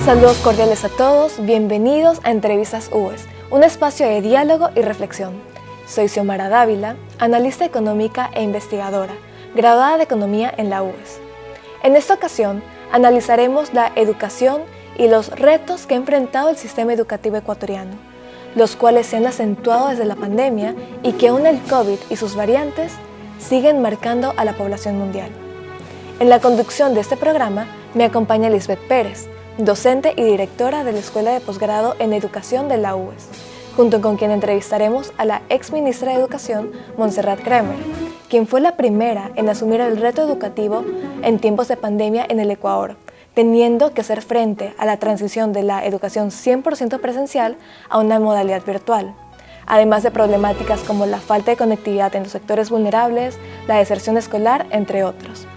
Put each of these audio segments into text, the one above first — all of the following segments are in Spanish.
Saludos cordiales a todos, bienvenidos a Entrevistas UES, un espacio de diálogo y reflexión. Soy Xiomara Dávila, analista económica e investigadora, graduada de Economía en la UES. En esta ocasión, analizaremos la educación y los retos que ha enfrentado el sistema educativo ecuatoriano, los cuales se han acentuado desde la pandemia y que aún el COVID y sus variantes siguen marcando a la población mundial. En la conducción de este programa me acompaña Lisbeth Pérez, docente y directora de la Escuela de Posgrado en Educación de la UES, junto con quien entrevistaremos a la ex ministra de Educación, Montserrat Kramer, quien fue la primera en asumir el reto educativo en tiempos de pandemia en el Ecuador, teniendo que hacer frente a la transición de la educación 100% presencial a una modalidad virtual, además de problemáticas como la falta de conectividad en los sectores vulnerables, la deserción escolar, entre otros.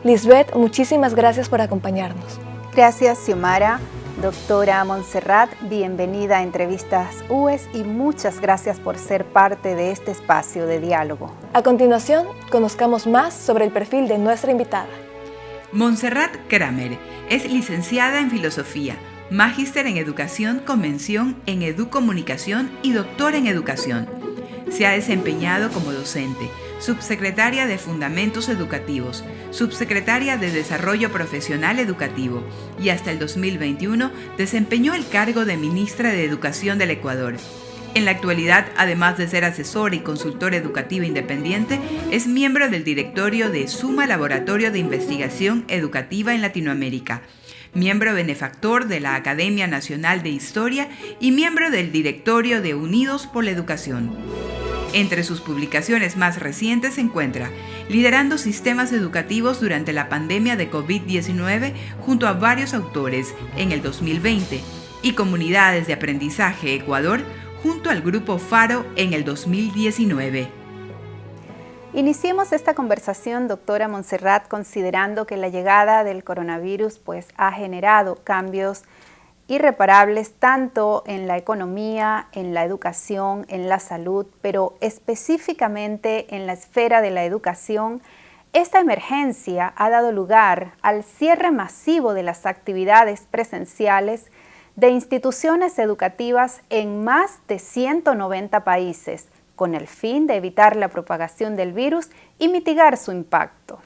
Lisbeth, muchísimas gracias por acompañarnos. Gracias, Xiomara. Doctora Montserrat, bienvenida a Entrevistas UES y muchas gracias por ser parte de este espacio de diálogo. A continuación, conozcamos más sobre el perfil de nuestra invitada. Montserrat Kramer es licenciada en Filosofía, magíster en Educación con mención en Educomunicación y doctora en Educación. Se ha desempeñado como docente, subsecretaria de Fundamentos Educativos, subsecretaria de Desarrollo Profesional Educativo y hasta el 2021 desempeñó el cargo de ministra de Educación del Ecuador. En la actualidad, además de ser asesora y consultora educativa independiente, es miembro del directorio de Suma Laboratorio de Investigación Educativa en Latinoamérica, miembro benefactor de la Academia Nacional de Historia y miembro del directorio de Unidos por la Educación. Entre sus publicaciones más recientes se encuentra Liderando Sistemas Educativos durante la pandemia de COVID-19 junto a varios autores en el 2020 y Comunidades de Aprendizaje Ecuador junto al Grupo Faro en el 2019. Iniciemos esta conversación, doctora Montserrat, considerando que la llegada del coronavirus ha generado cambios irreparables tanto en la economía, en la educación, en la salud, pero específicamente en la esfera de la educación. Esta emergencia ha dado lugar al cierre masivo de las actividades presenciales de instituciones educativas en más de 190 países, con el fin de evitar la propagación del virus y mitigar su impacto.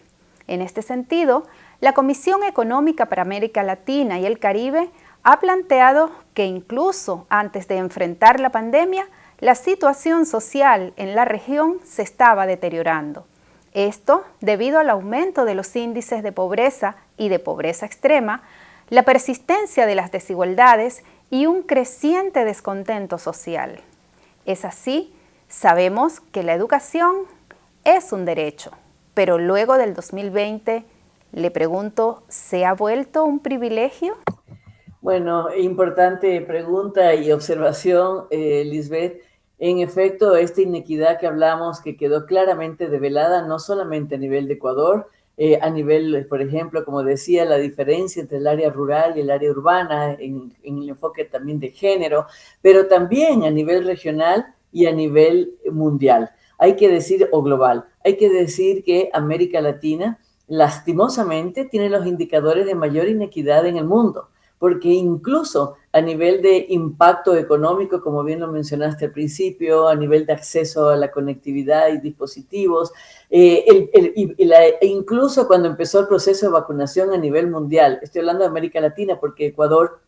En este sentido, la Comisión Económica para América Latina y el Caribe ha planteado que incluso antes de enfrentar la pandemia, la situación social en la región se estaba deteriorando. Esto debido al aumento de los índices de pobreza y de pobreza extrema, la persistencia de las desigualdades y un creciente descontento social. Es así, sabemos que la educación es un derecho, pero luego del 2020, le pregunto, ¿se ha vuelto un privilegio? Bueno, importante pregunta y observación, Lisbeth. En efecto, esta inequidad que hablamos, que quedó claramente develada, no solamente a nivel de Ecuador, a nivel, por ejemplo, como decía, la diferencia entre el área rural y el área urbana, en el enfoque también de género, pero también a nivel regional y a nivel mundial. Hay que decir, o global, hay que decir que América Latina, lastimosamente, tiene los indicadores de mayor inequidad en el mundo, porque incluso a nivel de impacto económico, como bien lo mencionaste al principio, a nivel de acceso a la conectividad y dispositivos, incluso cuando empezó el proceso de vacunación a nivel mundial, estoy hablando de América Latina porque Ecuador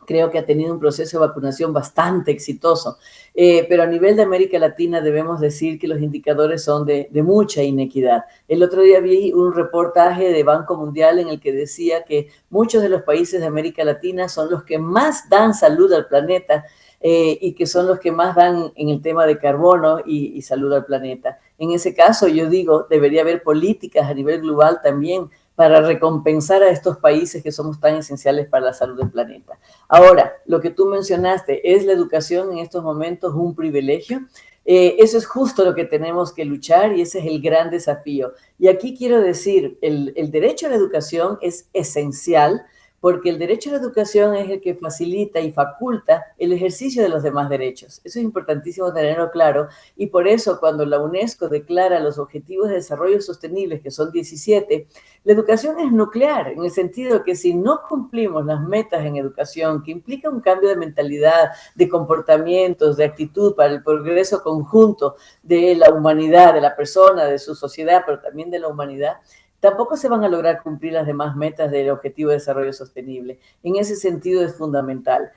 creo que ha tenido un proceso de vacunación bastante exitoso, pero a nivel de América Latina debemos decir que los indicadores son de mucha inequidad. El otro día vi un reportaje de Banco Mundial en el que decía que muchos de los países de América Latina son los que más dan salud al planeta y que son los que más dan en el tema de carbono y salud al planeta. En ese caso, yo digo, debería haber políticas a nivel global también para recompensar a estos países que somos tan esenciales para la salud del planeta. Ahora, lo que tú mencionaste, ¿es la educación en estos momentos un privilegio? Eso es justo lo que tenemos que luchar y ese es el gran desafío. Y aquí quiero decir, el derecho a la educación es esencial porque el derecho a la educación es el que facilita y faculta el ejercicio de los demás derechos. Eso es importantísimo tenerlo claro, y por eso cuando la UNESCO declara los Objetivos de Desarrollo Sostenibles, que son 17, la educación es nuclear, en el sentido que si no cumplimos las metas en educación, que implica un cambio de mentalidad, de comportamientos, de actitud para el progreso conjunto de la humanidad, de la persona, de su sociedad, pero también de la humanidad, tampoco se van a lograr cumplir las demás metas del Objetivo de Desarrollo Sostenible. En ese sentido es fundamental.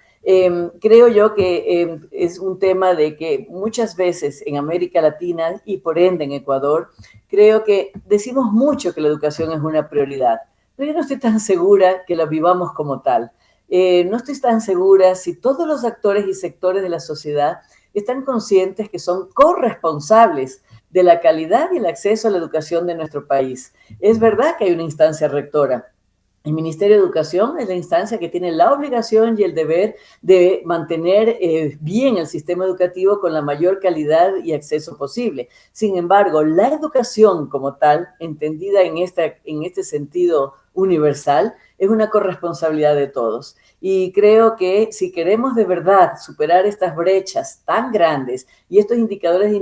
Creo yo que es un tema de que muchas veces en América Latina y por ende en Ecuador, creo que decimos mucho que la educación es una prioridad, pero yo no estoy tan segura que la vivamos como tal. No estoy tan segura si todos los actores y sectores de la sociedad están conscientes que son corresponsables de la calidad y el acceso a la educación de nuestro país. Es verdad que hay una instancia rectora. El Ministerio de Educación es la instancia que tiene la obligación y el deber de mantener bien el sistema educativo con la mayor calidad y acceso posible. Sin embargo, la educación como tal, entendida en este sentido universal, es una corresponsabilidad de todos. Y creo que si queremos de verdad superar estas brechas tan grandes y estos indicadores de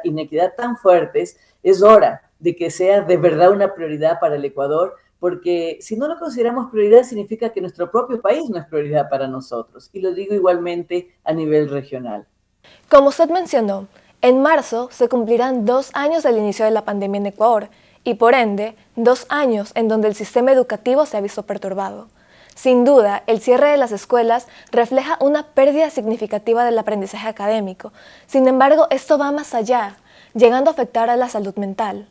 inequidad tan fuertes, es hora de que sea de verdad una prioridad para el Ecuador, porque si no lo consideramos prioridad significa que nuestro propio país no es prioridad para nosotros. Y lo digo igualmente a nivel regional. Como usted mencionó, en marzo se cumplirán 2 años del inicio de la pandemia en Ecuador y por ende 2 años en donde el sistema educativo se ha visto perturbado. Sin duda, el cierre de las escuelas refleja una pérdida significativa del aprendizaje académico. Sin embargo, esto va más allá, llegando a afectar a la salud mental.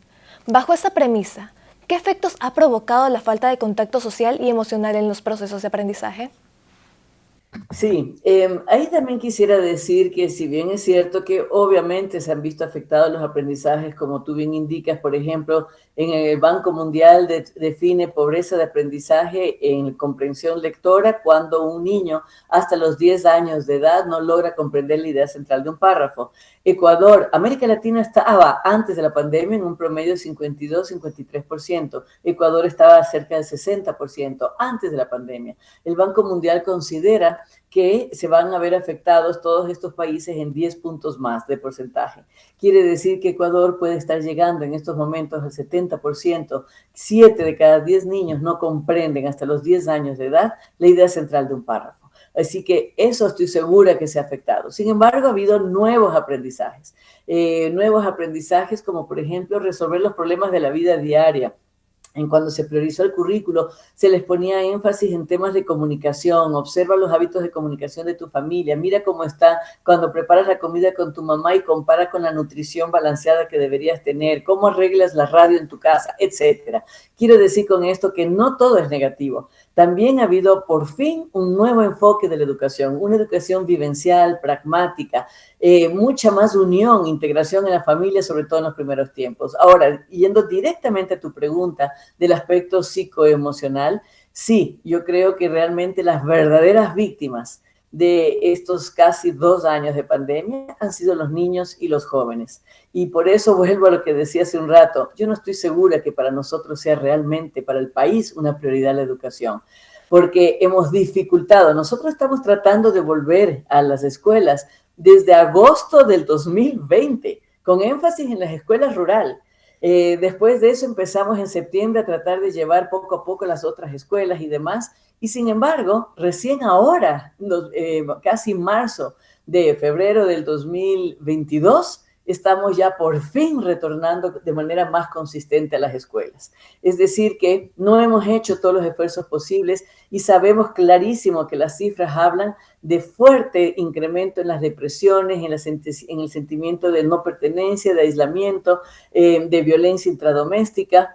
Bajo esta premisa, ¿qué efectos ha provocado la falta de contacto social y emocional en los procesos de aprendizaje? Sí, ahí también quisiera decir que si bien es cierto que obviamente se han visto afectados los aprendizajes, como tú bien indicas, por ejemplo, en el Banco Mundial define pobreza de aprendizaje en comprensión lectora cuando un niño hasta los 10 años de edad no logra comprender la idea central de un párrafo. Ecuador, América Latina estaba antes de la pandemia en un promedio de 52-53%. Ecuador estaba cerca del 60% antes de la pandemia. El Banco Mundial considera que se van a ver afectados todos estos países en 10 puntos más de porcentaje. Quiere decir que Ecuador puede estar llegando en estos momentos al 70%. 7 de cada 10 niños no comprenden hasta los 10 años de edad la idea central de un párrafo. Así que eso estoy segura que se ha afectado. Sin embargo, ha habido nuevos aprendizajes como por ejemplo resolver los problemas de la vida diaria. Cuando se priorizó el currículo, se les ponía énfasis en temas de comunicación. Observa los hábitos de comunicación de tu familia. Mira cómo está cuando preparas la comida con tu mamá y compara con la nutrición balanceada que deberías tener. Cómo arreglas la radio en tu casa, etcétera. Quiero decir con esto que no todo es negativo. También ha habido por fin un nuevo enfoque de la educación, una educación vivencial, pragmática, mucha más unión, integración en la familia, sobre todo en los primeros tiempos. Ahora, yendo directamente a tu pregunta del aspecto psicoemocional, sí, yo creo que realmente las verdaderas víctimas de estos casi 2 años de pandemia han sido los niños y los jóvenes. Y por eso vuelvo a lo que decía hace un rato, yo no estoy segura que para nosotros sea realmente, para el país, una prioridad la educación, porque hemos dificultado. Nosotros estamos tratando de volver a las escuelas desde agosto del 2020, con énfasis en las escuelas rurales. Después de eso empezamos en septiembre a tratar de llevar poco a poco las otras escuelas y demás, y sin embargo, recién ahora, casi marzo de febrero del 2022, estamos ya por fin retornando de manera más consistente a las escuelas. Es decir, que no hemos hecho todos los esfuerzos posibles y sabemos clarísimo que las cifras hablan de fuerte incremento en las depresiones, en el sentimiento de no pertenencia, de aislamiento, de violencia intradoméstica,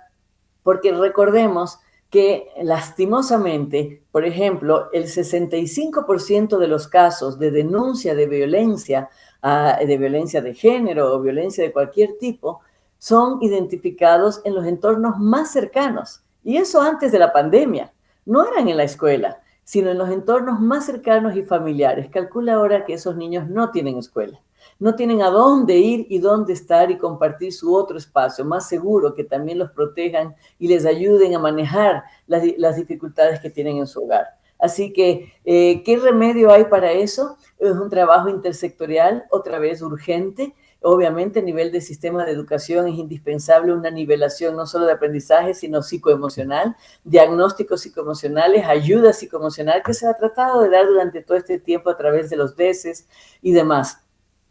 porque recordemos que lastimosamente, por ejemplo, el 65% de los casos de denuncia de violencia de género o violencia de cualquier tipo, son identificados en los entornos más cercanos. Y eso antes de la pandemia. No eran en la escuela, sino en los entornos más cercanos y familiares. Calcula ahora que esos niños no tienen escuela. No tienen a dónde ir y dónde estar y compartir su otro espacio más seguro, que también los protejan y les ayuden a manejar las dificultades que tienen en su hogar. Así que, ¿qué remedio hay para eso? Es un trabajo intersectorial, otra vez urgente. Obviamente, a nivel del sistema de educación es indispensable una nivelación no solo de aprendizaje, sino psicoemocional, diagnósticos psicoemocionales, ayuda psicoemocional que se ha tratado de dar durante todo este tiempo a través de los DESES y demás.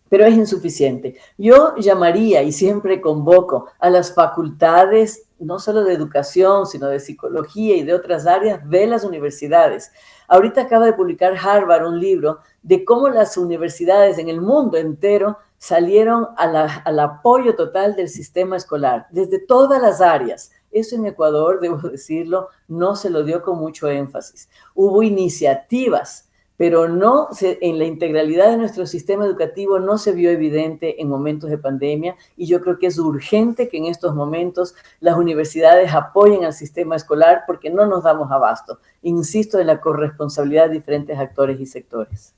Pero es insuficiente. Yo llamaría y siempre convoco a las facultades, no solo de educación, sino de psicología y de otras áreas de las universidades. Ahorita acaba de publicar Harvard un libro de cómo las universidades en el mundo entero salieron al apoyo total del sistema escolar, desde todas las áreas. Eso en Ecuador, debo decirlo, no se lo dio con mucho énfasis. Hubo iniciativas, pero en la integralidad de nuestro sistema educativo no se vio evidente en momentos de pandemia, y yo creo que es urgente que en estos momentos las universidades apoyen al sistema escolar porque no nos damos abasto. Insisto en la corresponsabilidad de diferentes actores y sectores.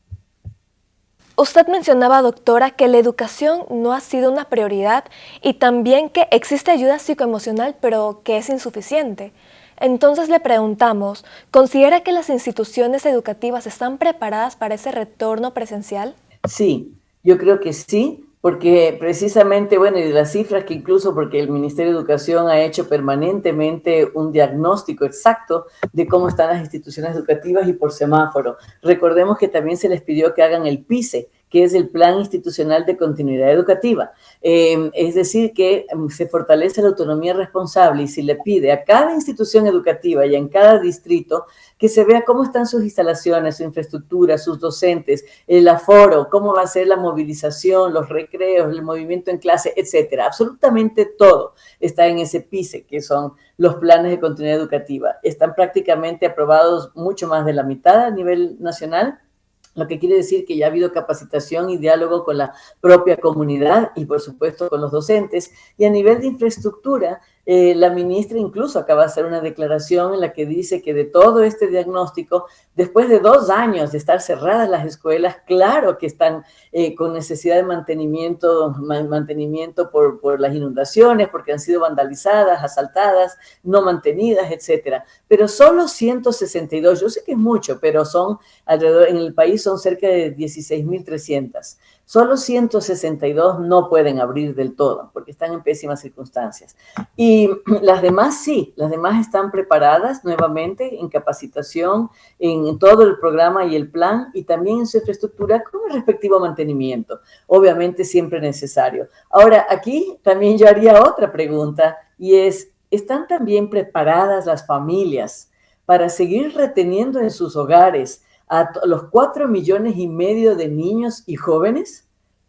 Usted mencionaba, doctora, que la educación no ha sido una prioridad y también que existe ayuda psicoemocional, pero que es insuficiente. Entonces le preguntamos, ¿considera que las instituciones educativas están preparadas para ese retorno presencial? Sí, yo creo que sí, porque precisamente, bueno, y de las cifras que incluso porque el Ministerio de Educación ha hecho permanentemente un diagnóstico exacto de cómo están las instituciones educativas y por semáforo. Recordemos que también se les pidió que hagan el PICE, que es el Plan Institucional de Continuidad Educativa. Es decir, que se fortalece la autonomía responsable y se le pide a cada institución educativa y en cada distrito que se vea cómo están sus instalaciones, su infraestructura, sus docentes, el aforo, cómo va a ser la movilización, los recreos, el movimiento en clase, etcétera. Absolutamente todo está en ese PICE, que son los planes de continuidad educativa. Están prácticamente aprobados mucho más de la mitad a nivel nacional, lo que quiere decir que ya ha habido capacitación y diálogo con la propia comunidad y, por supuesto, con los docentes. Y a nivel de infraestructura, la ministra incluso acaba de hacer una declaración en la que dice que de todo este diagnóstico, después de 2 años de estar cerradas las escuelas, claro que están con necesidad de mantenimiento por las inundaciones, porque han sido vandalizadas, asaltadas, no mantenidas, etcétera. Pero solo 162, yo sé que es mucho, pero son alrededor, en el país son cerca de 16.300. Solo 162 no pueden abrir del todo porque están en pésimas circunstancias. Y las demás sí, las demás están preparadas nuevamente en capacitación, en todo el programa y el plan, y también en su infraestructura con el respectivo mantenimiento, obviamente siempre necesario. Ahora, aquí también yo haría otra pregunta, y es, ¿están también preparadas las familias para seguir reteniendo en sus hogares a los 4,5 millones de niños y jóvenes?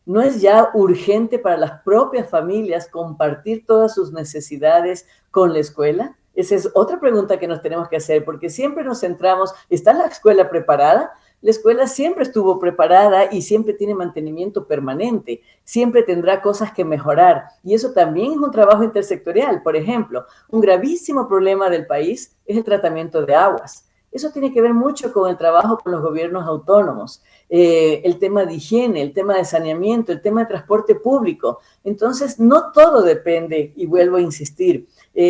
¿No es ya urgente para las propias familias compartir todas sus necesidades con la escuela? Esa es otra pregunta que nos tenemos que hacer, porque siempre nos centramos, ¿está la escuela preparada? La escuela siempre estuvo preparada y siempre tiene mantenimiento permanente, siempre tendrá cosas que mejorar, y eso también es un trabajo intersectorial. Por ejemplo, un gravísimo problema del país es el tratamiento de aguas. Eso tiene que ver mucho con el trabajo con los gobiernos autónomos, el tema de higiene, el tema de saneamiento, el tema de transporte público. Entonces, no todo depende, y vuelvo a insistir,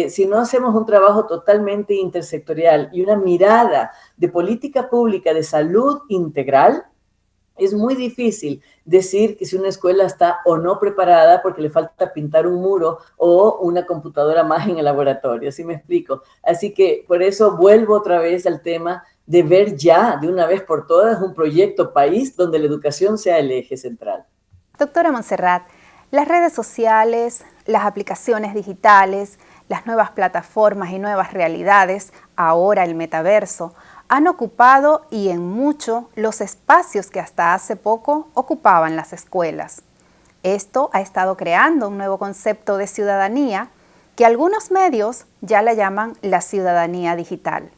si no hacemos un trabajo totalmente intersectorial y una mirada de política pública de salud integral, es muy difícil decir que si una escuela está o no preparada porque le falta pintar un muro o una computadora más en el laboratorio, ¿sí me explico? Así que por eso vuelvo otra vez al tema de ver ya de una vez por todas un proyecto país donde la educación sea el eje central. Doctora Montserrat, las redes sociales, las aplicaciones digitales, las nuevas plataformas y nuevas realidades, ahora el metaverso, han ocupado y en mucho los espacios que hasta hace poco ocupaban las escuelas. Esto ha estado creando un nuevo concepto de ciudadanía que algunos medios ya la llaman la ciudadanía digital.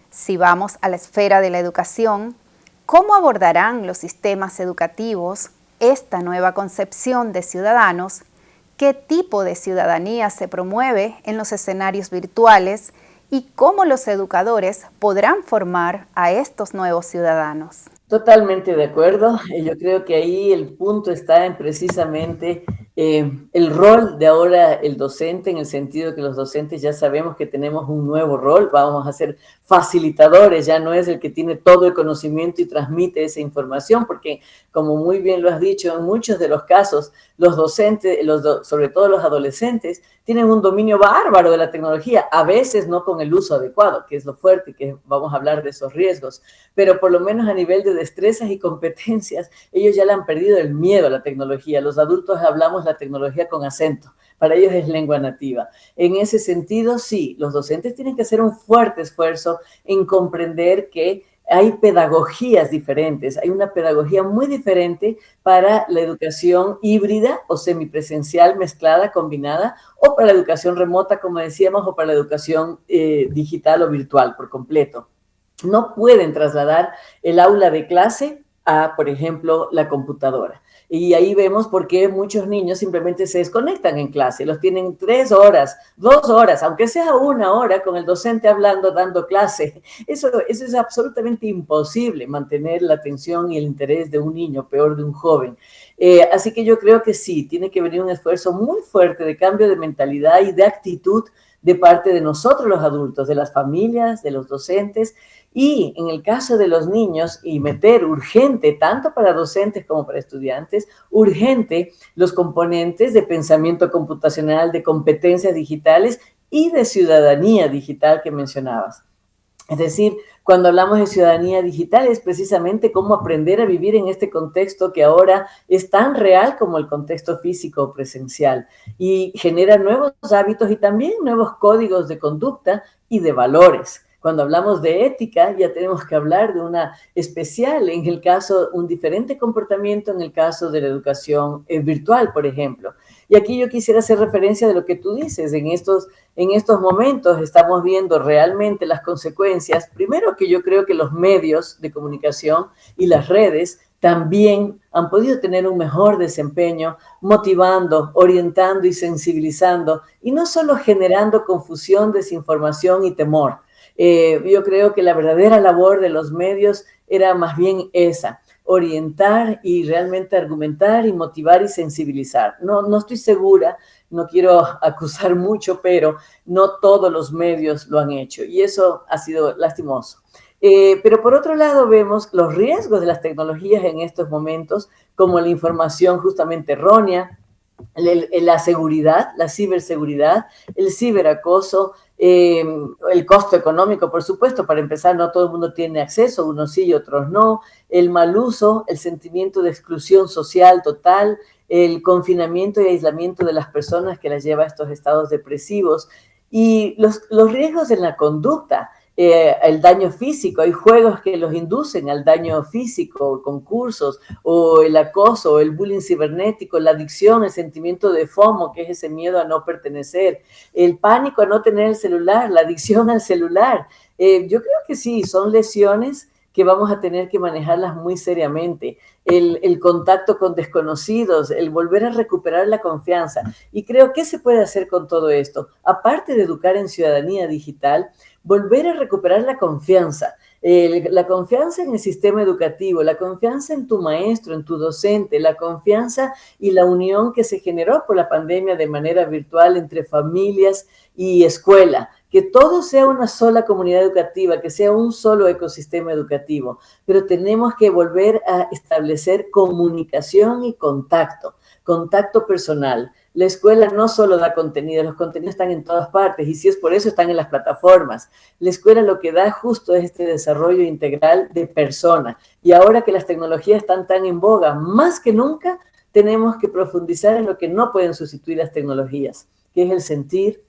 Si vamos a la esfera de la educación, ¿cómo abordarán los sistemas educativos esta nueva concepción de ciudadanos? ¿Qué tipo de ciudadanía se promueve en los escenarios virtuales? ¿Y cómo los educadores podrán formar a estos nuevos ciudadanos? Totalmente de acuerdo. Yo creo que ahí el punto está en precisamente el rol de ahora el docente, en el sentido que los docentes ya sabemos que tenemos un nuevo rol, vamos a ser facilitadores, ya no es el que tiene todo el conocimiento y transmite esa información, porque como muy bien lo has dicho, en muchos de los casos, los docentes, sobre todo los adolescentes, tienen un dominio bárbaro de la tecnología, a veces no con el uso adecuado, que es lo fuerte, que vamos a hablar de esos riesgos, pero por lo menos a nivel de destrezas y competencias, ellos ya le han perdido el miedo a la tecnología. Los adultos hablamos la tecnología con acento, para ellos es lengua nativa. En ese sentido, sí, los docentes tienen que hacer un fuerte esfuerzo en comprender que hay pedagogías diferentes, hay una pedagogía muy diferente para la educación híbrida o semipresencial, mezclada, combinada, o para la educación remota, como decíamos, o para la educación digital o virtual por completo. No pueden trasladar el aula de clase a, por ejemplo, la computadora. Y ahí vemos por qué muchos niños simplemente se desconectan en clase, los tienen 3 horas, 2 horas, aunque sea 1 hora con el docente hablando, dando clase. Eso es absolutamente imposible, mantener la atención y el interés de un niño, peor de un joven. Así que yo creo que sí, tiene que venir un esfuerzo muy fuerte de cambio de mentalidad y de actitud de parte de nosotros los adultos, de las familias, de los docentes, y en el caso de los niños, y meter urgente, tanto para docentes como para estudiantes, urgente los componentes de pensamiento computacional, de competencias digitales y de ciudadanía digital que mencionabas. Es decir, cuando hablamos de ciudadanía digital es precisamente cómo aprender a vivir en este contexto que ahora es tan real como el contexto físico o presencial y genera nuevos hábitos y también nuevos códigos de conducta y de valores. Cuando hablamos de ética, ya tenemos que hablar de una especial, en el caso, un diferente comportamiento en el caso de la educación virtual, por ejemplo. Y aquí yo quisiera hacer referencia de lo que tú dices. En estos momentos estamos viendo realmente las consecuencias. Primero, que yo creo que los medios de comunicación y las redes también han podido tener un mejor desempeño, motivando, orientando y sensibilizando, y no solo generando confusión, desinformación y temor. Yo creo que la verdadera labor de los medios era más bien esa, orientar y realmente argumentar y motivar y sensibilizar. No estoy segura, no quiero acusar mucho, pero no todos los medios lo han hecho y eso ha sido lastimoso. Pero por otro lado vemos los riesgos de las tecnologías en estos momentos, como la información justamente errónea, la seguridad, la ciberseguridad, el ciberacoso, el costo económico, por supuesto. Para empezar, no todo el mundo tiene acceso, unos sí y otros no, el mal uso, el sentimiento de exclusión social total, el confinamiento y aislamiento de las personas que las lleva a estos estados depresivos y los riesgos en la conducta. El daño físico, hay juegos que los inducen al daño físico, concursos, o el acoso, o el bullying cibernético, la adicción, el sentimiento de FOMO, que es ese miedo a no pertenecer, el pánico a no tener el celular, la adicción al celular. Yo creo que sí, son lesiones que vamos a tener que manejarlas muy seriamente. El contacto con desconocidos, el volver a recuperar la confianza. Y creo que se puede hacer con todo esto. Aparte de educar en ciudadanía digital, volver a recuperar la confianza en el sistema educativo, la confianza en tu maestro, en tu docente, la confianza y la unión que se generó por la pandemia de manera virtual entre familias y escuela. Que todo sea una sola comunidad educativa, que sea un solo ecosistema educativo, pero tenemos que volver a establecer comunicación y contacto personal. La escuela no solo da contenido, los contenidos están en todas partes y si es por eso están en las plataformas. La escuela lo que da justo es este desarrollo integral de persona y ahora que las tecnologías están tan en boga, más que nunca tenemos que profundizar en lo que no pueden sustituir las tecnologías, que es el sentir,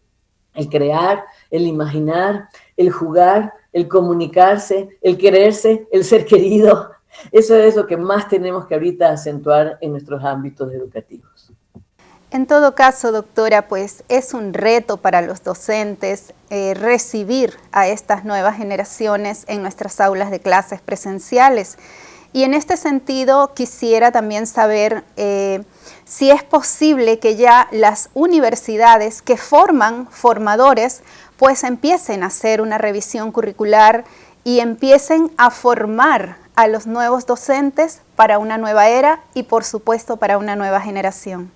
el crear, el imaginar, el jugar, el comunicarse, el quererse, el ser querido. Eso es lo que más tenemos que ahorita acentuar en nuestros ámbitos educativos. En todo caso, doctora, pues es un reto para los docentes recibir a estas nuevas generaciones en nuestras aulas de clases presenciales. Y en este sentido quisiera también saber si es posible que ya las universidades que forman formadores pues empiecen a hacer una revisión curricular y empiecen a formar a los nuevos docentes para una nueva era y, por supuesto, para una nueva generación?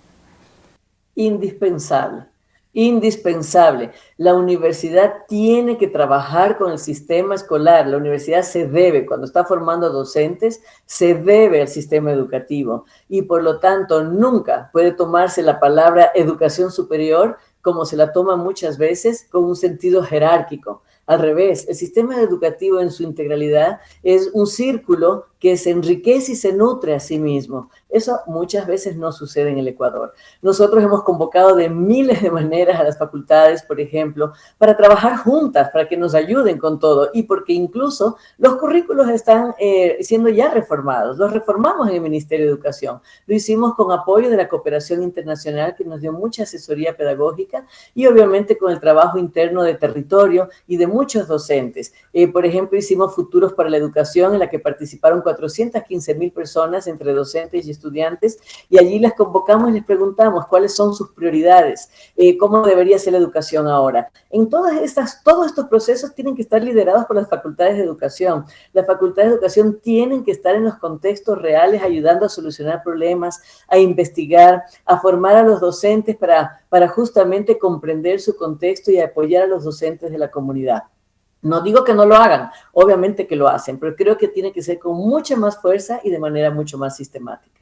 Indispensable, indispensable. La universidad tiene que trabajar con el sistema escolar. La universidad se debe, cuando está formando docentes, se debe al sistema educativo y por lo tanto nunca puede tomarse la palabra educación superior como se la toma muchas veces con un sentido jerárquico. Al revés, el sistema educativo en su integralidad es un círculo que se enriquece y se nutre a sí mismo. Eso muchas veces no sucede en el Ecuador. Nosotros hemos convocado de miles de maneras a las facultades, por ejemplo, para trabajar juntas, para que nos ayuden con todo y porque incluso los currículos están siendo ya reformados. Los reformamos en el Ministerio de Educación. Lo hicimos con apoyo de la cooperación internacional que nos dio mucha asesoría pedagógica y obviamente con el trabajo interno de territorio y de muchos docentes. Por ejemplo, hicimos Futuros para la Educación en la que participaron 415,000 personas entre docentes y estudiantes y allí las convocamos y les preguntamos cuáles son sus prioridades, cómo debería ser la educación ahora. Todos estos procesos tienen que estar liderados por las facultades de educación. Las facultades de educación tienen que estar en los contextos reales ayudando a solucionar problemas, a investigar, a formar a los docentes para justamente comprender su contexto y apoyar a los docentes de la comunidad. No digo que no lo hagan, obviamente que lo hacen, pero creo que tiene que ser con mucha más fuerza y de manera mucho más sistemática.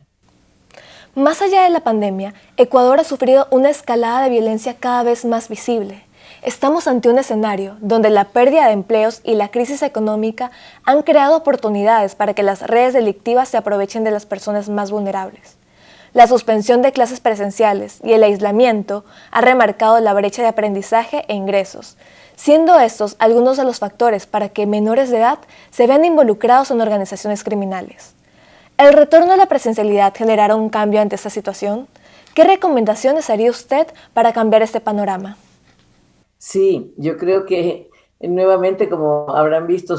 Más allá de la pandemia, Ecuador ha sufrido una escalada de violencia cada vez más visible. Estamos ante un escenario donde la pérdida de empleos y la crisis económica han creado oportunidades para que las redes delictivas se aprovechen de las personas más vulnerables. La suspensión de clases presenciales y el aislamiento ha remarcado la brecha de aprendizaje e ingresos, siendo estos algunos de los factores para que menores de edad se vean involucrados en organizaciones criminales. ¿El retorno a la presencialidad generará un cambio ante esta situación? ¿Qué recomendaciones haría usted para cambiar este panorama? Sí, yo creo que nuevamente, como habrán visto,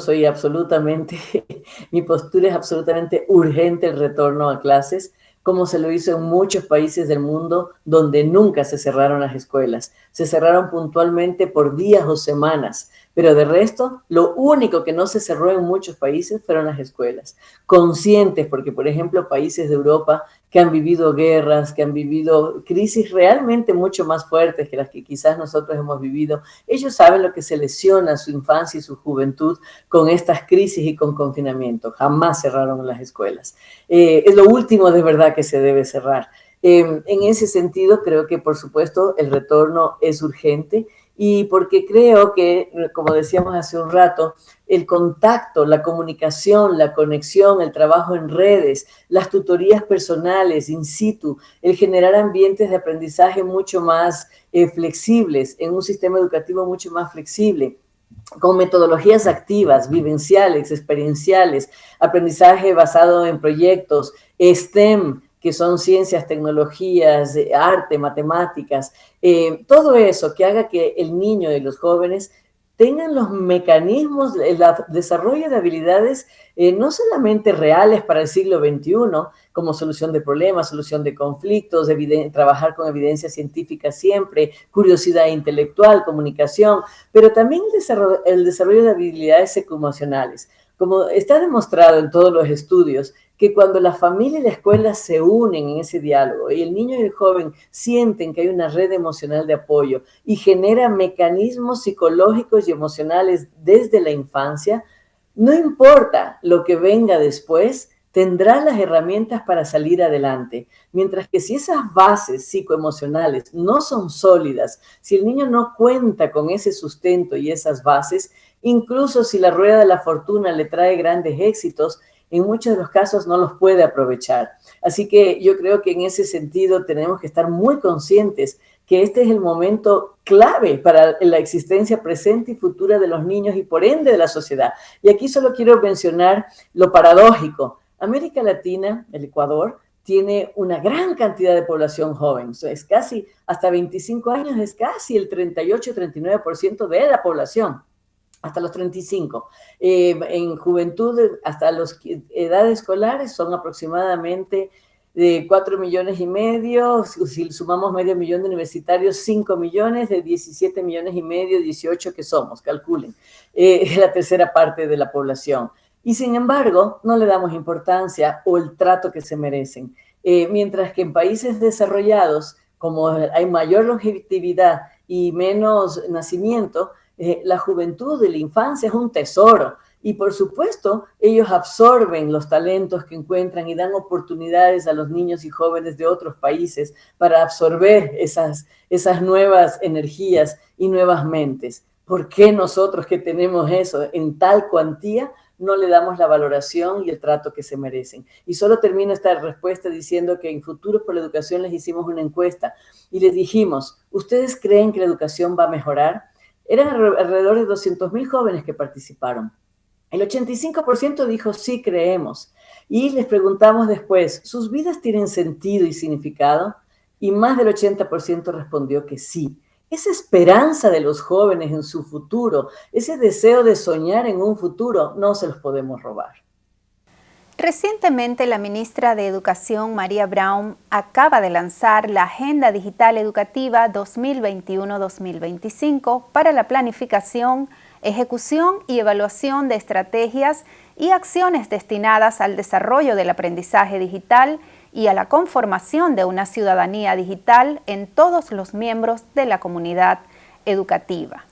mi postura es absolutamente urgente el retorno a clases, como se lo hizo en muchos países del mundo donde nunca se cerraron las escuelas. Se cerraron puntualmente por días o semanas, pero de resto, lo único que no se cerró en muchos países fueron las escuelas. Conscientes, porque por ejemplo, países de Europa que han vivido guerras, que han vivido crisis realmente mucho más fuertes que las que quizás nosotros hemos vivido, ellos saben lo que se lesiona su infancia y su juventud con estas crisis y con confinamiento. Jamás cerraron las escuelas. Es lo último de verdad que se debe cerrar. En ese sentido, creo que por supuesto el retorno es urgente y porque creo que, como decíamos hace un rato, el contacto, la comunicación, la conexión, el trabajo en redes, las tutorías personales, in situ, el generar ambientes de aprendizaje mucho más flexibles, en un sistema educativo mucho más flexible, con metodologías activas, vivenciales, experienciales, aprendizaje basado en proyectos, STEM, que son ciencias, tecnologías, arte, matemáticas, todo eso que haga que el niño y los jóvenes tengan los mecanismos, el desarrollo de habilidades no solamente reales para el siglo XXI, como solución de problemas, solución de conflictos, trabajar con evidencia científica siempre, curiosidad intelectual, comunicación, pero también el desarrollo de habilidades psicoemocionales. Como está demostrado en todos los estudios, que cuando la familia y la escuela se unen en ese diálogo y el niño y el joven sienten que hay una red emocional de apoyo y genera mecanismos psicológicos y emocionales desde la infancia, no importa lo que venga después, tendrá las herramientas para salir adelante. Mientras que si esas bases psicoemocionales no son sólidas, si el niño no cuenta con ese sustento y esas bases, incluso si la rueda de la fortuna le trae grandes éxitos, en muchos de los casos no los puede aprovechar. Así que yo creo que en ese sentido tenemos que estar muy conscientes que este es el momento clave para la existencia presente y futura de los niños y por ende de la sociedad. Y aquí solo quiero mencionar lo paradójico. América Latina, el Ecuador, tiene una gran cantidad de población joven. Es casi, hasta 25 años, es casi el 38-39% de la población. Hasta los 35. En juventud, hasta las edades escolares, son aproximadamente de 4,5 millones, si sumamos 500,000 de universitarios, 5 millones, de 17,5 millones, 18 que somos, calculen, la tercera parte de la población. Y sin embargo, no le damos importancia o el trato que se merecen. Mientras que en países desarrollados, como hay mayor longevidad y menos nacimiento, la juventud y la infancia es un tesoro. Y por supuesto, ellos absorben los talentos que encuentran y dan oportunidades a los niños y jóvenes de otros países para absorber esas nuevas energías y nuevas mentes. ¿Por qué nosotros que tenemos eso en tal cuantía no le damos la valoración y el trato que se merecen? Y solo termino esta respuesta diciendo que en Futuros por la Educación les hicimos una encuesta y les dijimos, ¿ustedes creen que la educación va a mejorar? Eran alrededor de 200,000 jóvenes que participaron. El 85% dijo sí creemos. Y les preguntamos después, ¿sus vidas tienen sentido y significado? Y más del 80% respondió que sí. Esa esperanza de los jóvenes en su futuro, ese deseo de soñar en un futuro, no se los podemos robar. Recientemente, la ministra de Educación, María Brown, acaba de lanzar la Agenda Digital Educativa 2021-2025 para la planificación, ejecución y evaluación de estrategias y acciones destinadas al desarrollo del aprendizaje digital y a la conformación de una ciudadanía digital en todos los miembros de la comunidad educativa.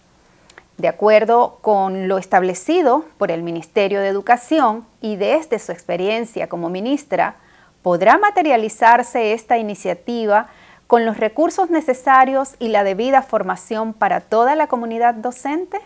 De acuerdo con lo establecido por el Ministerio de Educación y desde su experiencia como ministra, ¿podrá materializarse esta iniciativa con los recursos necesarios y la debida formación para toda la comunidad docente?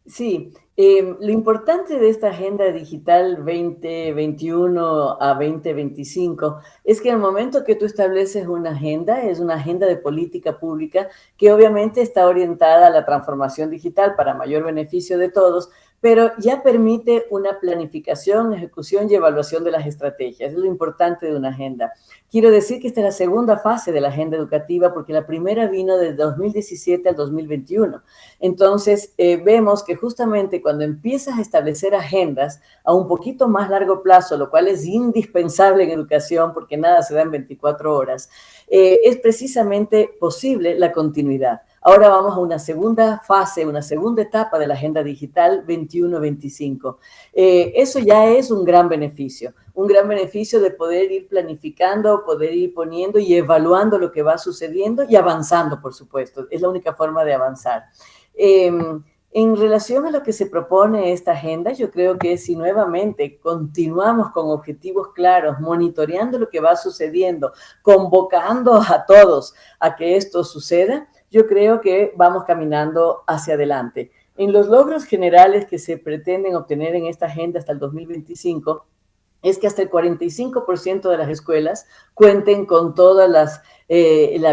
Sí, lo importante de esta Agenda Digital 2021 a 2025 es que en el momento que tú estableces una agenda, es una agenda de política pública que obviamente está orientada a la transformación digital para mayor beneficio de todos, pero ya permite una planificación, ejecución y evaluación de las estrategias. Es lo importante de una agenda. Quiero decir que esta es la segunda fase de la agenda educativa porque la primera vino desde 2017 al 2021. Entonces, vemos que justamente cuando empiezas a establecer agendas a un poquito más largo plazo, lo cual es indispensable en educación porque nada se da en 24 horas, es precisamente posible la continuidad. Ahora vamos a una segunda fase, una segunda etapa de la Agenda Digital 21-25. Eso ya es un gran beneficio de poder ir planificando, poder ir poniendo y evaluando lo que va sucediendo y avanzando, por supuesto. Es la única forma de avanzar. En relación a lo que se propone esta agenda, yo creo que si nuevamente continuamos con objetivos claros, monitoreando lo que va sucediendo, convocando a todos a que esto suceda, yo creo que vamos caminando hacia adelante. En los logros generales que se pretenden obtener en esta agenda hasta el 2025, es que hasta el 45% de las escuelas cuenten con todas la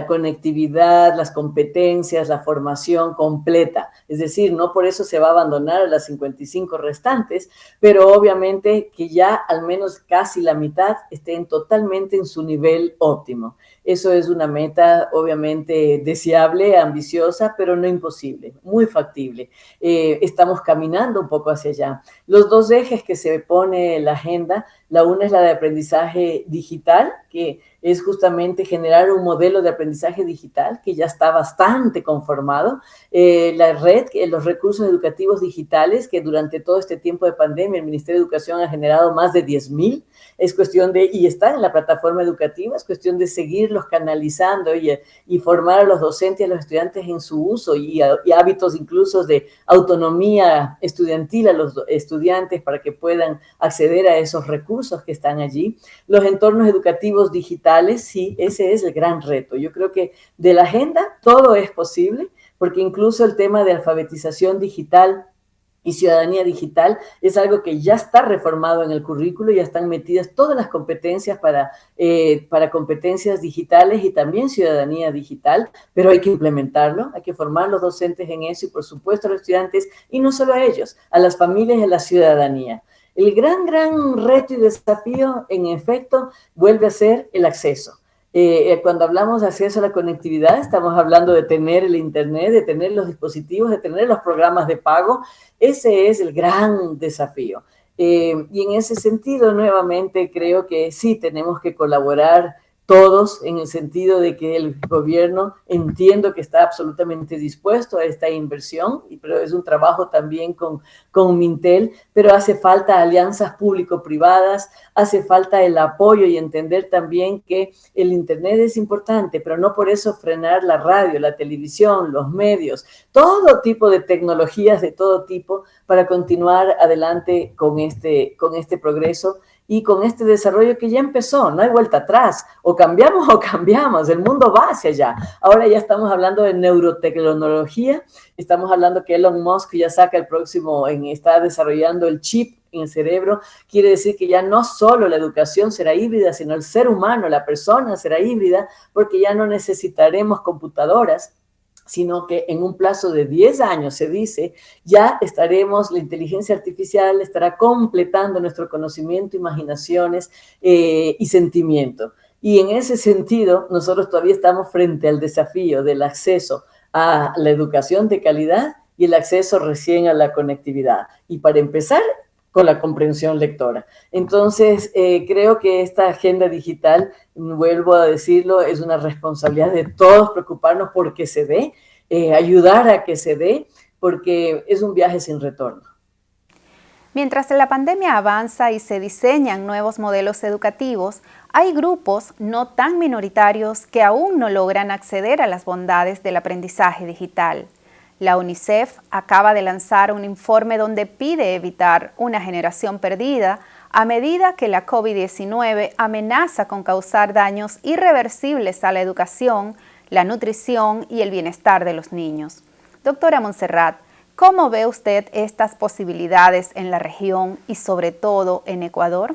conectividad, las competencias, la formación completa. Es decir, no por eso se va a abandonar a las 55 restantes, pero obviamente que ya al menos casi la mitad estén totalmente en su nivel óptimo. Eso es una meta obviamente deseable, ambiciosa, pero no imposible, muy factible. Estamos caminando un poco hacia allá. Los dos ejes que se pone la agenda, la una es la de aprendizaje digital, que es justamente generar un modelo de aprendizaje digital que ya está bastante conformado. La red, los recursos educativos digitales, que durante todo este tiempo de pandemia el Ministerio de Educación ha generado más de 10,000. Es cuestión de, y está en la plataforma educativa, es cuestión de seguirlos canalizando y formar a los docentes y a los estudiantes en su uso y hábitos incluso de autonomía estudiantil a los estudiantes para que puedan acceder a esos recursos que están allí. Los entornos educativos digitales, sí, ese es el gran reto. Yo creo que de la agenda todo es posible, porque incluso el tema de alfabetización digital y ciudadanía digital es algo que ya está reformado en el currículo, ya están metidas todas las competencias para competencias digitales y también ciudadanía digital, pero hay que implementarlo, hay que formar a los docentes en eso y por supuesto a los estudiantes y no solo a ellos, a las familias y a la ciudadanía. El gran reto y desafío, en efecto, vuelve a ser el acceso. Cuando hablamos de acceso a la conectividad, estamos hablando de tener el internet, de tener los dispositivos, de tener los programas de pago. Ese es el gran desafío. Y en ese sentido, nuevamente, creo que sí tenemos que colaborar todos, en el sentido de que el gobierno entiendo que está absolutamente dispuesto a esta inversión, pero es un trabajo también con Mintel, pero hace falta alianzas público-privadas, hace falta el apoyo y entender también que el Internet es importante, pero no por eso frenar la radio, la televisión, los medios, todo tipo de tecnologías de todo tipo para continuar adelante con este progreso y con este desarrollo que ya empezó, no hay vuelta atrás, o cambiamos, el mundo va hacia allá. Ahora ya estamos hablando de neurotecnología, estamos hablando que Elon Musk ya saca está desarrollando el chip en el cerebro, quiere decir que ya no solo la educación será híbrida, sino el ser humano, la persona será híbrida, porque ya no necesitaremos computadoras, sino que en un plazo de 10 años, se dice, ya la inteligencia artificial estará completando nuestro conocimiento, imaginaciones y sentimiento. Y en ese sentido, nosotros todavía estamos frente al desafío del acceso a la educación de calidad y el acceso recién a la conectividad. Y para empezar, con la comprensión lectora. Entonces, creo que esta agenda digital, vuelvo a decirlo, es una responsabilidad de todos preocuparnos porque se dé, ayudar a que se dé, porque es un viaje sin retorno. Mientras la pandemia avanza y se diseñan nuevos modelos educativos, hay grupos no tan minoritarios que aún no logran acceder a las bondades del aprendizaje digital. La UNICEF acaba de lanzar un informe donde pide evitar una generación perdida a medida que la COVID-19 amenaza con causar daños irreversibles a la educación, la nutrición y el bienestar de los niños. Doctora Montserrat, ¿cómo ve usted estas posibilidades en la región y sobre todo en Ecuador?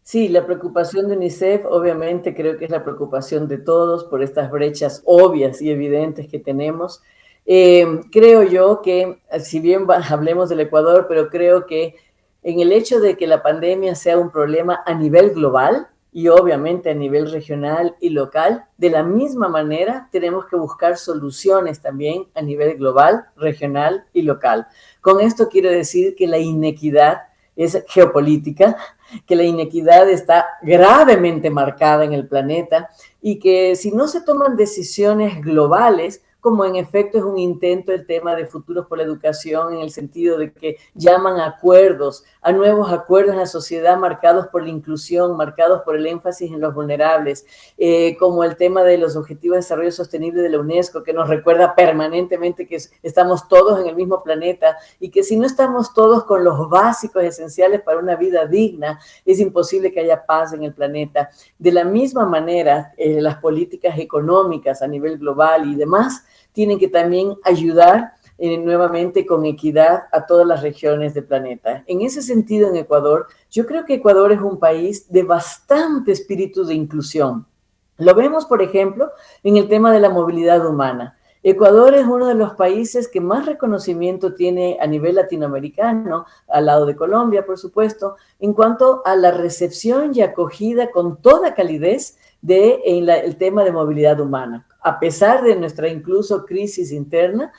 Sí, la preocupación de UNICEF obviamente creo que es la preocupación de todos por estas brechas obvias y evidentes que tenemos. Creo yo que, si bien hablemos del Ecuador, pero creo que en el hecho de que la pandemia sea un problema a nivel global y obviamente a nivel regional y local, de la misma manera tenemos que buscar soluciones también a nivel global, regional y local. Con esto quiero decir que la inequidad es geopolítica, que la inequidad está gravemente marcada en el planeta y que si no se toman decisiones globales, como en efecto es un intento el tema de Futuros por la Educación, en el sentido de que llaman a nuevos acuerdos en la sociedad marcados por la inclusión, marcados por el énfasis en los vulnerables, como el tema de los Objetivos de Desarrollo Sostenible de la UNESCO, que nos recuerda permanentemente que estamos todos en el mismo planeta y que si no estamos todos con los básicos esenciales para una vida digna, es imposible que haya paz en el planeta. De la misma manera, las políticas económicas a nivel global y demás tienen que también ayudar nuevamente con equidad a todas las regiones del planeta. En ese sentido, en Ecuador, yo creo que Ecuador es un país de bastante espíritu de inclusión. Lo vemos, por ejemplo, en el tema de la movilidad humana. Ecuador es uno de los países que más reconocimiento tiene a nivel latinoamericano, al lado de Colombia, por supuesto, en cuanto a la recepción y acogida con toda calidez el tema de movilidad humana. A pesar de nuestra incluso crisis interna,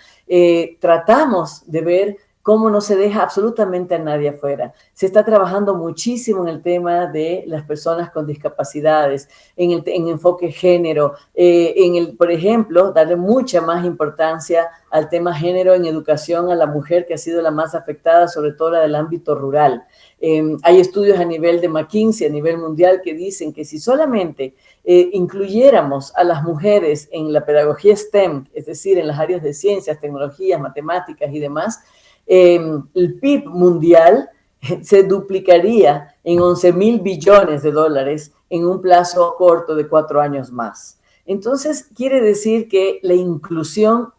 tratamos de ver cómo no se deja absolutamente a nadie afuera. Se está trabajando muchísimo en el tema de las personas con discapacidades, en enfoque género, por ejemplo, darle mucha más importancia al tema género en educación a la mujer, que ha sido la más afectada, sobre todo la del ámbito rural. Hay estudios a nivel de McKinsey, a nivel mundial, que dicen que si solamente incluyéramos a las mujeres en la pedagogía STEM, es decir, en las áreas de ciencias, tecnologías, matemáticas y demás, el PIB mundial se duplicaría en 11,000 billones de dólares en un plazo corto de 4 años más. Entonces, quiere decir que la inclusión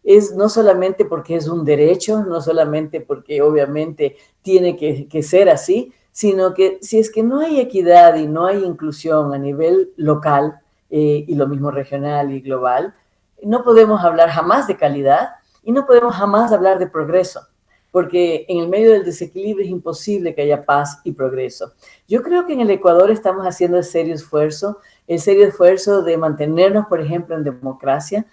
es no solamente porque es un derecho, no solamente porque obviamente tiene que ser así, sino que si es que no hay equidad y no hay inclusión a nivel local y lo mismo regional y global, no podemos hablar jamás de calidad y no podemos jamás hablar de progreso, porque en el medio del desequilibrio es imposible que haya paz y progreso. Yo creo que en el Ecuador estamos haciendo el serio esfuerzo de mantenernos, por ejemplo, en democracia,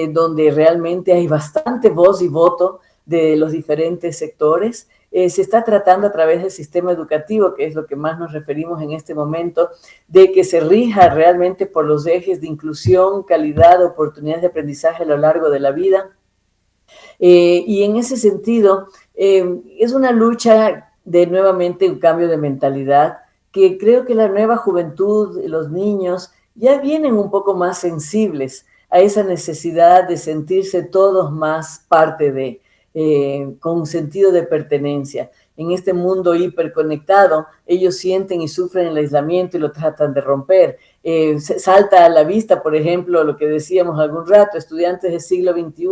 donde realmente hay bastante voz y voto de los diferentes sectores. se está tratando a través del sistema educativo, que es lo que más nos referimos en este momento, de que se rija realmente por los ejes de inclusión, calidad, oportunidades de aprendizaje a lo largo de la vida. Y en ese sentido, es una lucha de nuevamente un cambio de mentalidad, que creo que la nueva juventud, los niños, ya vienen un poco más sensibles a esa necesidad de sentirse todos más parte de, con un sentido de pertenencia. En este mundo hiperconectado, ellos sienten y sufren el aislamiento y lo tratan de romper. Salta a la vista, por ejemplo, lo que decíamos algún rato, estudiantes del siglo XXI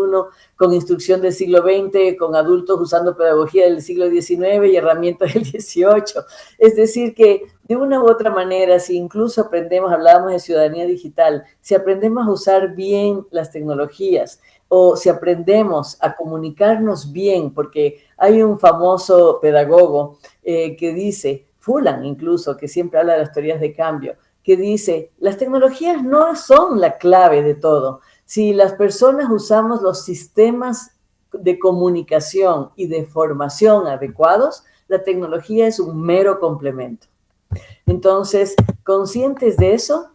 con instrucción del siglo XX, con adultos usando pedagogía del siglo XIX y herramientas del XVIII. Es decir, que de una u otra manera, si incluso aprendemos, hablábamos de ciudadanía digital, si aprendemos a usar bien las tecnologías, o si aprendemos a comunicarnos bien, porque hay un famoso pedagogo que dice, Fulan incluso, que siempre habla de las teorías de cambio, que dice, las tecnologías no son la clave de todo. Si las personas usamos los sistemas de comunicación y de formación adecuados, la tecnología es un mero complemento. Entonces, conscientes de eso,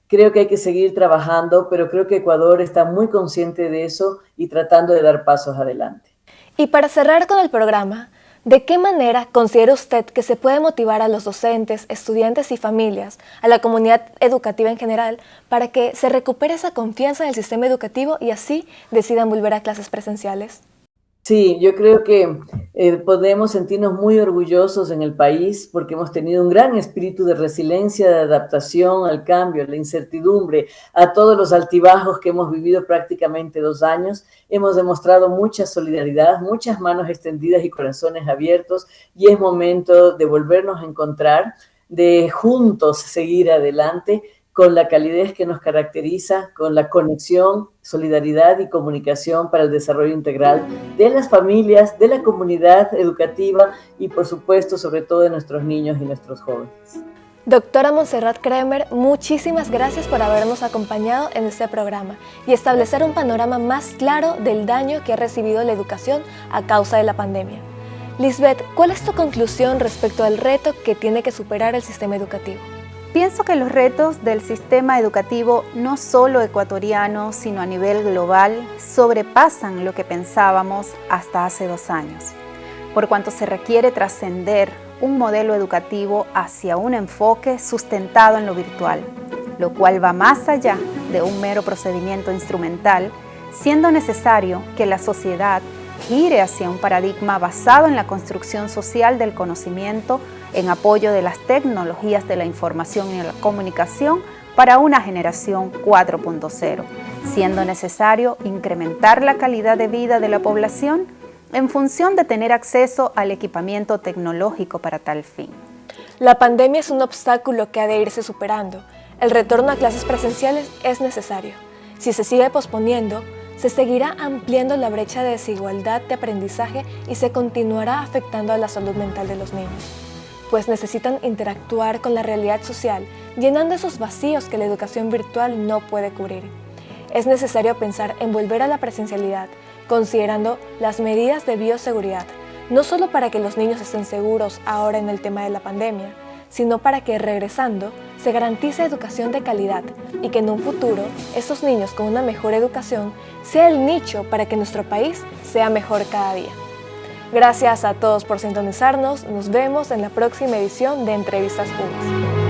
creo que hay que seguir trabajando, pero creo que Ecuador está muy consciente de eso y tratando de dar pasos adelante. Y para cerrar con el programa, ¿de qué manera considera usted que se puede motivar a los docentes, estudiantes y familias, a la comunidad educativa en general, para que se recupere esa confianza en el sistema educativo y así decidan volver a clases presenciales? Sí, yo creo que podemos sentirnos muy orgullosos en el país porque hemos tenido un gran espíritu de resiliencia, de adaptación al cambio, a la incertidumbre, a todos los altibajos que hemos vivido prácticamente 2 años. Hemos demostrado mucha solidaridad, muchas manos extendidas y corazones abiertos, y es momento de volvernos a encontrar, de juntos seguir adelante con la calidez que nos caracteriza, con la conexión, solidaridad y comunicación para el desarrollo integral de las familias, de la comunidad educativa y, por supuesto, sobre todo de nuestros niños y nuestros jóvenes. Doctora Montserrat Kremer, muchísimas gracias por habernos acompañado en este programa y establecer un panorama más claro del daño que ha recibido la educación a causa de la pandemia. Lisbeth, ¿cuál es tu conclusión respecto al reto que tiene que superar el sistema educativo? Pienso que los retos del sistema educativo, no solo ecuatoriano, sino a nivel global, sobrepasan lo que pensábamos hasta hace 2 años, por cuanto se requiere trascender un modelo educativo hacia un enfoque sustentado en lo virtual, lo cual va más allá de un mero procedimiento instrumental, siendo necesario que la sociedad gire hacia un paradigma basado en la construcción social del conocimiento en apoyo de las tecnologías de la información y la comunicación para una generación 4.0, siendo necesario incrementar la calidad de vida de la población en función de tener acceso al equipamiento tecnológico para tal fin. La pandemia es un obstáculo que ha de irse superando. El retorno a clases presenciales es necesario. Si se sigue posponiendo, se seguirá ampliando la brecha de desigualdad de aprendizaje y se continuará afectando a la salud mental de los niños, pues necesitan interactuar con la realidad social, llenando esos vacíos que la educación virtual no puede cubrir. Es necesario pensar en volver a la presencialidad, considerando las medidas de bioseguridad, no solo para que los niños estén seguros ahora en el tema de la pandemia, sino para que regresando se garantice educación de calidad y que en un futuro estos niños con una mejor educación sea el nicho para que nuestro país sea mejor cada día. Gracias a todos por sintonizarnos, nos vemos en la próxima edición de Entrevistas UVES.